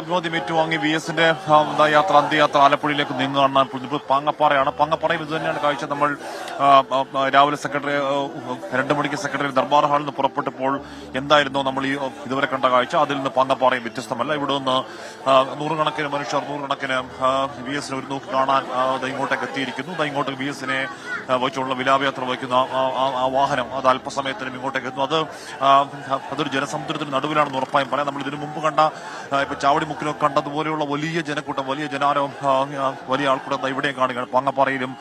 അഭിവാദ്യം ഏറ്റുവാങ്ങി വി എസിന്റെ യാത്ര അന്ത്യയാത്ര ആലപ്പുഴയിലേക്ക് നീങ്ങുകയാണ്. പാങ്ങപ്പാറയാണ്. പാങ്ങപ്പാറയും ഇത് തന്നെയാണ് കാഴ്ച. നമ്മൾ രാവിലെ 2 മണിക്ക് സെക്രട്ടറി ദർബാർ ഹാളിൽ നിന്ന് പുറപ്പെട്ടപ്പോൾ എന്തായിരുന്നു നമ്മൾ ഈ ഇതുവരെ കണ്ട കാഴ്ച, അതിൽ നിന്ന് പാങ്ങപ്പാറയും വ്യത്യസ്തമല്ല. ഇവിടെ നിന്ന് നൂറുകണക്കിന് മനുഷ്യർ, നൂറുകണക്കിന് വി എസിനെ ഒരു നോക്ക് കാണാൻ ഇങ്ങോട്ടേക്ക് എത്തിയിരിക്കുന്നു. ഇങ്ങോട്ട് വി എസിനെ വഹിച്ചുള്ള വിലാപയാത്ര വഹിക്കുന്ന ആ വാഹനം അത് അല്പസമയത്തിനും ഇങ്ങോട്ടേക്ക് എത്തുന്നു. അതൊരു ജനസമുദ്രത്തിന് നടുവിലാണെന്ന് ഉറപ്പായും പറയാം. നമ്മൾ ഇതിനു മുമ്പ് കണ്ട ഇപ്പൊ ചാവടിമുക്കിലൊക്കെ കണ്ടതുപോലെയുള്ള വലിയ ജനക്കൂട്ടം, വലിയ ജനാരം, വലിയ ആൾക്കൂട്ടം ഇവിടെയും കാണുകയാണ്. പാങ്ങപ്പാറയിലും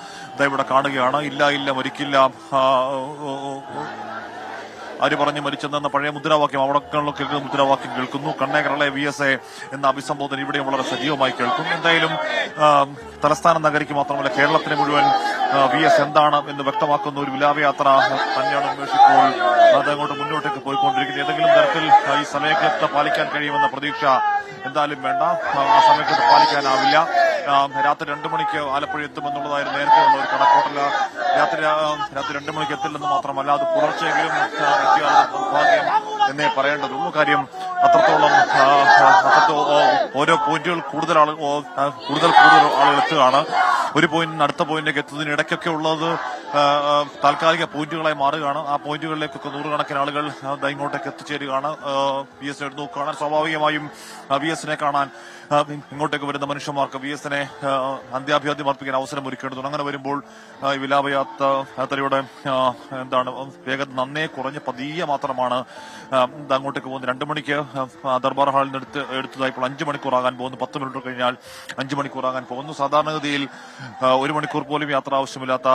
ഇവിടെ കാണുകയാണ്. ഇല്ല മരിക്കില്ല, ആര് പറഞ്ഞു മരിച്ചെന്ന പഴയ മുദ്രാവാക്യം അവിടെ കേൾക്കുന്ന മുദ്രാവാക്യം കേൾക്കുന്നു. കണ്ണേകരളെ വി എസ് എ എന്ന അഭിസംബോധന ഇവിടെയും വളരെ സജീവമായി കേൾക്കുന്നു. എന്തായാലും തലസ്ഥാന നഗരിക്ക് മാത്രമല്ല കേരളത്തിന് മുഴുവൻ വി എസ് എന്താണ് എന്ന് വ്യക്തമാക്കുന്ന ഒരു വിലാപയാത്ര തന്നെയാണ് ഇപ്പോൾ അതങ്ങോട്ട് മുന്നോട്ടേക്ക് പോയിക്കൊണ്ടിരിക്കുന്നത്. ഏതെങ്കിലും തരത്തിൽ ഈ സമയത്ത് പാലിക്കാൻ കഴിയുമെന്ന പ്രതീക്ഷ എന്തായാലും വേണ്ട. ആ സമയത്ത് പാലിക്കാനാവില്ല. രാത്രി 2 മണിക്ക് ആലപ്പുഴ എത്തുമെന്നുള്ളതായിരുന്നു നേരത്തെ ഉള്ള ഒരു കണക്കോട്ടല്ല. രാത്രി 2 മണിക്ക് എത്തില്ലെന്ന് മാത്രമല്ല, അത് പുലർച്ചെങ്കിലും എത്തിയാൽ ഭാഗ്യം എന്നേ പറയേണ്ടതുള്ളൂ. കാര്യം അത്രത്തോളം ഓരോ പോയിന്റുകൾ കൂടുതൽ ആളുകൾ എത്തുകയാണ്. ഒരു പോയിന്റിന് അടുത്ത പോയിന്റിലേക്ക് എത്തുന്നതിന് ഇടയ്ക്കൊക്കെ ഉള്ളത് താൽക്കാലിക പോയിന്റുകളായി മാറുകയാണ്. ആ പോയിന്റുകളിലേക്കൊക്കെ നൂറുകണക്കിന് ആളുകൾ ഇങ്ങോട്ടേക്ക് എത്തിച്ചേരുകയാണ്. വി എസിനെ എടുത്തു നോക്കുകയാണ്. സ്വാഭാവികമായും വി എസിനെ കാണാൻ ഇങ്ങോട്ടേക്ക് വരുന്ന മനുഷ്യന്മാർക്ക് വി എസിനെ അന്ത്യാഭിവാദ്യം അർപ്പിക്കാൻ അവസരം ഒരുക്കേണ്ടതുണ്ട്. അങ്ങനെ വരുമ്പോൾ വിലാപയാത്രയുടെ വേഗത നന്നേ കുറഞ്ഞ് പതിയെ മാത്രമാണ് അങ്ങോട്ടേക്ക് പോകുന്നത്. 2 മണിക്ക് ദർബാർ ഹാളിൽ നിന്ന് എടുത്തതായപ്പോൾ 5 മണിക്കൂറാകാൻ പോകുന്നു. 10 മിനിറ്റ് കഴിഞ്ഞാൽ 5 മണിക്കൂറാകാൻ പോകുന്നു. സാധാരണഗതിയിൽ 1 മണിക്കൂർ പോലും യാത്ര ആവശ്യമില്ലാത്ത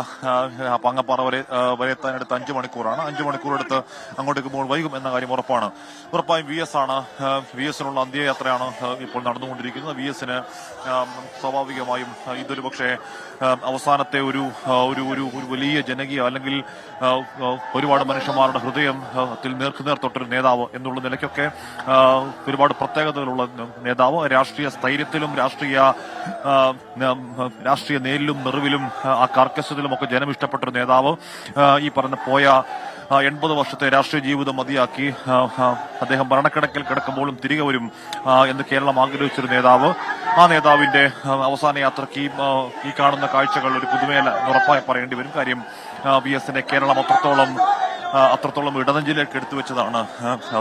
പാങ്ങപ്പാറ വരെ എത്താനെടുത്ത് 5 മണിക്കൂറാണ്. 5 മണിക്കൂർ എടുത്ത് അങ്ങോട്ടേക്ക് പോകുമ്പോൾ വൈകും എന്ന കാര്യം ഉറപ്പായും വി എസിനുള്ള അന്ത്യയാത്രയാണ് ഇപ്പോൾ നടന്നുകൊണ്ടിരിക്കുന്നത്. വി എസിന് സ്വാഭാവികമായും ഇതൊരു പക്ഷേ അവസാനത്തെ ഒരു വലിയ ജനകീയ അല്ലെങ്കിൽ ഒരുപാട് മനുഷ്യന്മാരുടെ ഹൃദയത്തിൽ നേർക്കുനേർ തൊട്ടൊരു നേതാവ് എന്നുള്ള നിലയ്ക്കൊക്കെ ഒരുപാട് പ്രത്യേകതകളുള്ള നേതാവ്, രാഷ്ട്രീയ സ്ഥൈര്യത്തിലും രാഷ്ട്രീയ നേരിലും നിറവിലും ആ കാർക്കശ്യത്തിലും ഒക്കെ ജനം ഇഷ്ടപ്പെട്ടൊരു നേതാവ്, ഈ പറഞ്ഞ പോയ 80 വർഷത്തെ രാഷ്ട്രീയ ജീവിതം മതിയാക്കി അദ്ദേഹം ഭരണക്കിടക്കിൽ കിടക്കുമ്പോഴും തിരികെ വരും എന്ന് കേരളം ആഗ്രഹിച്ചൊരു നേതാവ്. ആ നേതാവിന്റെ അവസാന യാത്രയ്ക്ക് ഈ കാണുന്ന കാഴ്ചകൾ ഒരു പുതുമയല്ല ഉറപ്പായി പറയേണ്ടി വരും. കാര്യം വി എസിനെ കേരളം അത്രത്തോളം ഇടനെഞ്ചിലേക്ക് എടുത്തു വെച്ചതാണ്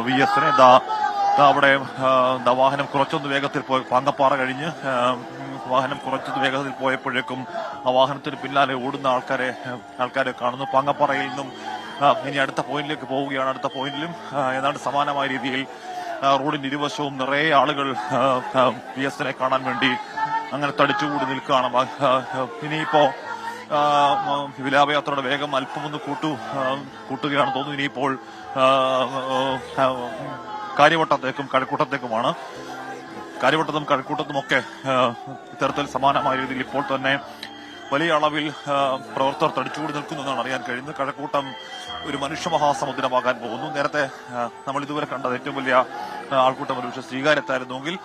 വി എസിനെ. അവിടെ വാഹനം കുറച്ചൊന്ന് വേഗത്തിൽ പോയി പാങ്ങപ്പാറ കഴിഞ്ഞ് വാഹനം കുറച്ചൊന്ന് വേഗത്തിൽ പോയപ്പോഴേക്കും ആ വാഹനത്തിന് പിന്നാലെ ഓടുന്ന ആൾക്കാരെ കാണുന്നു. പാങ്ങപ്പാറയിൽ നിന്നും ഇനി അടുത്ത പോയിന്റിലേക്ക് പോവുകയാണ്. അടുത്ത പോയിന്റിലും ഏതാണ്ട് സമാനമായ രീതിയിൽ റോഡിന്റെ ഇരുവശവും നിറയെ ആളുകൾ വി എസിനെ കാണാൻ വേണ്ടി അങ്ങനെ തടിച്ചുകൂടി നിൽക്കുകയാണ്. ഇനിയിപ്പോ വിലാപയാത്രയുടെ വേഗം അല്പമൊന്ന് കൂട്ടുകയാണ് തോന്നുന്നു. ഇനിയിപ്പോൾ കാര്യവട്ടത്തേക്കും കഴക്കൂട്ടത്തേക്കുമാണ്. കാര്യവട്ടത്തും കഴക്കൂട്ടത്തും ഒക്കെ ഇത്തരത്തിൽ സമാനമായ രീതിയിൽ ഇപ്പോൾ തന്നെ വലിയ അളവിൽ പ്രവർത്തകർ തടിച്ചുകൂടി നിൽക്കുന്നതാണ് അറിയാൻ കഴിയുന്നത്. കഴക്കൂട്ടം ഒരു മനുഷ്യമഹാസമുദ്രമാകാൻ പോകുന്നു. നേരത്തെ നമ്മൾ ഇതുവരെ കണ്ടത് ഏറ്റവും വലിയ ആൾക്കൂട്ടം ഒരു പക്ഷേ സ്വീകാര്യത്തായിരുന്നുവെങ്കിൽ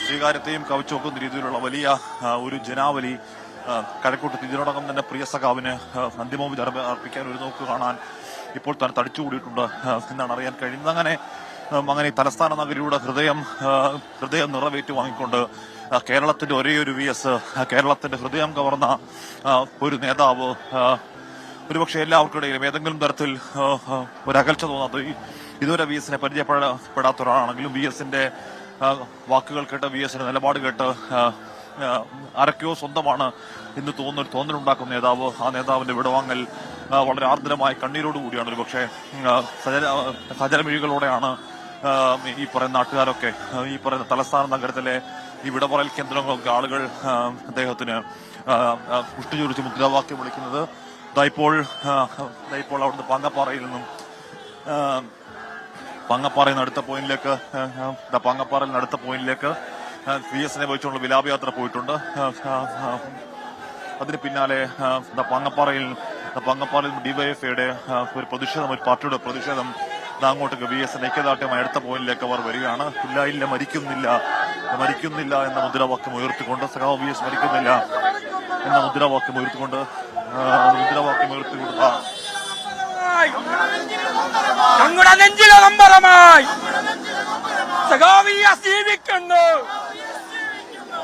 സ്വീകാര്യത്തെയും കവച്ചു വെക്കുന്ന രീതിയിലുള്ള വലിയ ഒരു ജനാവലി കഴക്കൂട്ടത്ത് ഇതിനോടകം തന്നെ പ്രിയ സഖാവിന് അന്തിമോപചാരം അർപ്പിക്കാൻ ഒരു നോക്ക് കാണാൻ ഇപ്പോൾ തന്നെ തടിച്ചുകൂടിയിട്ടുണ്ട് എന്നാണ് അറിയാൻ കഴിയുന്നത്. അങ്ങനെ തലസ്ഥാന നഗരിയുടെ ഹൃദയം നിറവേറ്റി വാങ്ങിക്കൊണ്ട് കേരളത്തിന്റെ ഒരേയൊരു വി എസ്, കേരളത്തിന്റെ ഹൃദയം കവർന്ന ഒരു നേതാവ്, ഒരുപക്ഷെ എല്ലാവർക്കിടയിലും ഏതെങ്കിലും തരത്തിൽ ഒരു അകൽച്ച തോന്നാത്ത, ഇതുവരെ വി എസിനെ പരിചയപ്പെടാത്ത ഒരാളാണെങ്കിലും വി എസിന്റെ വാക്കുകൾ കേട്ട്, വി എസിന്റെ നിലപാട് കേട്ട് ആരൊക്കെയോ സ്വന്തമാണ് എന്ന് തോന്നലുണ്ടാക്കുന്ന നേതാവ്, ആ നേതാവിന്റെ വിടവാങ്ങൽ വളരെ ആർദ്രമായ കണ്ണീരോടുകൂടിയാണ് ഒരുപക്ഷെ സജലമിഴികളോടെയാണ് ഈ പറയുന്ന നാട്ടുകാരൊക്കെ, ഈ പറയുന്ന തലസ്ഥാന നഗരത്തിലെ ഈ വിടപറയൽ കേന്ദ്രങ്ങളൊക്കെ ആളുകൾ അദ്ദേഹത്തിന് പുഷ്ടിചുരിച്ച് മുദ്രാവാക്യം വിളിക്കുന്നത്. ഇപ്പോൾ അവിടുന്ന് പാങ്ങപ്പാറയിൽ നിന്നും പാങ്ങപ്പാറയിൽ അടുത്ത പോയിന്റിലേക്ക് വി എസിനെ വഹിച്ചുള്ള വിലാപയാത്ര പോയിട്ടുണ്ട്. അതിന് പിന്നാലെ പാങ്ങപ്പാറയിൽ ഡിവൈഎഫ്ഐയുടെ ഒരു പാർട്ടിയുടെ പ്രതിഷേധം അങ്ങോട്ടേക്ക് വി എസിന് ഐക്യദാർഢ്യമായ അടുത്ത പോയിന്റിലേക്ക് അവർ വരികയാണ്. ഇല്ല മരിക്കുന്നില്ല എന്ന മുദ്രാവാക്യം ഉയർത്തിക്കൊണ്ട്, സഖാവ് വി എസ് മരിക്കുന്നില്ല എന്ന മുദ്രാവാക്യം ഉയർത്തിക്കൊണ്ട് ഞങ്ങളുടെ നെഞ്ചിലെ നമ്പരമായി സഖാവ് വി എസ് ജീവിക്കുന്നു.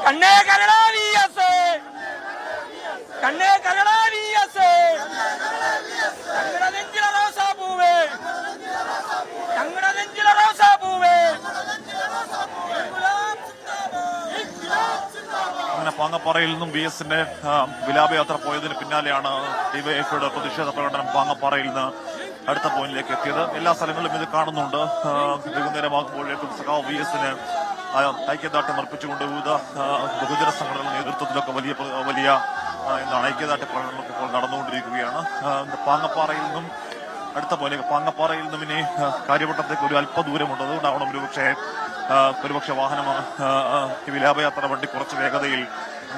കണ്ണേ കരടാ VS, കണ്ണേ കരടാ VS, ഞങ്ങളുടെ നെഞ്ചിലെ റോസാപ്പൂവേ, ഞങ്ങളുടെ നെഞ്ചിലെ റോസാപ്പൂവേ. അങ്ങനെ പാങ്ങപ്പാറയിൽ നിന്നും VS-ന്റെ വിലാപയാത്ര പോയതിന് പിന്നാലെയാണ് ഡിവൈഎഫ്ഐയുടെ പ്രതിഷേധ പ്രകടനം പാങ്ങപ്പാറയിൽ നിന്ന് അടുത്ത പോയിന്റിലേക്ക് എത്തിയത്. എല്ലാ സ്ഥലങ്ങളിലും ഇത് കാണുന്നുണ്ട്. വൈകുന്നേരമാകുമ്പോഴേക്കും സഖാവ് VS-ന് ഐക്യദാർഢ്യം അർപ്പിച്ചുകൊണ്ട് വിവിധ ബഹുജന സംഘടനകളുടെ നേതൃത്വത്തിലൊക്കെ വലിയ എന്താണ് ഐക്യദാർഢ്യ പ്രകടനമൊക്കെ ഇപ്പോൾ നടന്നുകൊണ്ടിരിക്കുകയാണ്. പാങ്ങപ്പാറയിൽ നിന്നും അടുത്ത പോലെ പാങ്ങപ്പാറയിൽ നിന്നും ഇനി കാര്യവട്ടത്തേക്ക് ഒരു അല്പദൂരമുണ്ട്. അതുകൊണ്ടാവണം ഒരുപക്ഷെ വാഹനം വിലാപയാത്ര വണ്ടി കുറച്ച് വേഗതയിൽ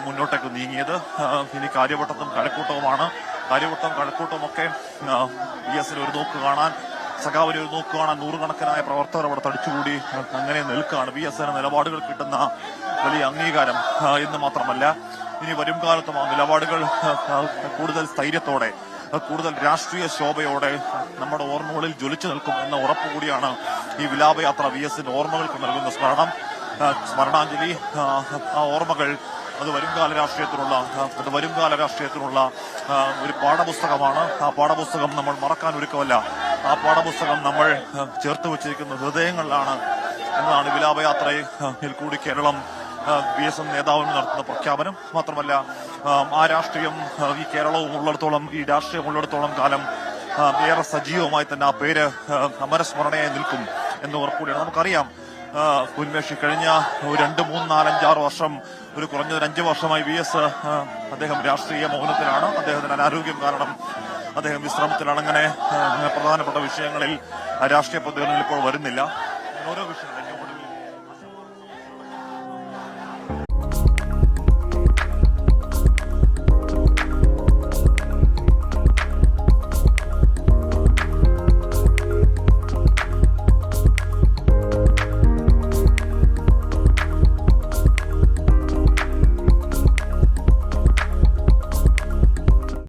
മുന്നോട്ടേക്ക് നീങ്ങിയത്. ഇനി കാര്യവട്ടത്തും കഴക്കൂട്ടവുമാണ്. കാര്യവട്ടം കഴക്കൂട്ടവും ഒക്കെ VS-ന് ഒരു നോക്ക് കാണാൻ, സഖാവിന് ഒരു നോക്ക് കാണാൻ നൂറുകണക്കിനായ പ്രവർത്തകർ അവിടെ തടിച്ചുകൂടി അങ്ങനെ നിൽക്കുകയാണ്. VS-ന് നിലപാടുകൾ കിട്ടുന്ന വലിയ അംഗീകാരം എന്ന് മാത്രമല്ല, ഇനി വരും കാലത്തും ആ നിലപാടുകൾ കൂടുതൽ സ്ഥൈര്യത്തോടെ, കൂടുതൽ രാഷ്ട്രീയ ശോഭയോടെ നമ്മുടെ ഓർമ്മകളിൽ ജ്വലിച്ചു നിൽക്കും എന്ന ഉറപ്പുകൂടിയാണ് ഈ വിലാപയാത്ര VS-ന് ഓർമ്മകൾക്ക് നൽകുന്ന സ്മരണാഞ്ജലി. ആ ഓർമ്മകൾ അത് വരുംകാല രാഷ്ട്രീയത്തിനുള്ള ഒരു പാഠപുസ്തകമാണ്. ആ പാഠപുസ്തകം നമ്മൾ മറക്കാൻ ഒരുക്കമല്ല. ആ പാഠപുസ്തകം നമ്മൾ ചേർത്ത് വെച്ചിരിക്കുന്ന ഹൃദയങ്ങളിലാണ് എന്നാണ് വിലാപയാത്രയിൽ കൂടി കേരളം VS നേതാവിന് നടത്തുന്ന പ്രഖ്യാപനം. മാത്രമല്ല, ആ രാഷ്ട്രീയം ഈ കേരളവും ഉള്ളിടത്തോളം, ഈ രാഷ്ട്രീയം ഉള്ളിടത്തോളം കാലം ഏറെ സജീവമായി തന്നെ ആ പേര് അമരസ്മരണയായി നിൽക്കും എന്ന് ഉറപ്പുകൂടിയാണ്. നമുക്കറിയാം, ഉന്മേഷി കഴിഞ്ഞ 2, 3, 4, 5, 6 വർഷം, ഒരു കുറഞ്ഞത് 5 വർഷമായി VS അദ്ദേഹം രാഷ്ട്രീയ മൗനത്തിലാണ്. അദ്ദേഹത്തിന് അനാരോഗ്യം കാരണം അദ്ദേഹം വിശ്രമത്തിലാണ്. അങ്ങനെ പ്രധാനപ്പെട്ട വിഷയങ്ങളിൽ രാഷ്ട്രീയ പ്രതികരണങ്ങൾ ഇപ്പോൾ വരുന്നില്ല. ഓരോ വിഷയങ്ങളും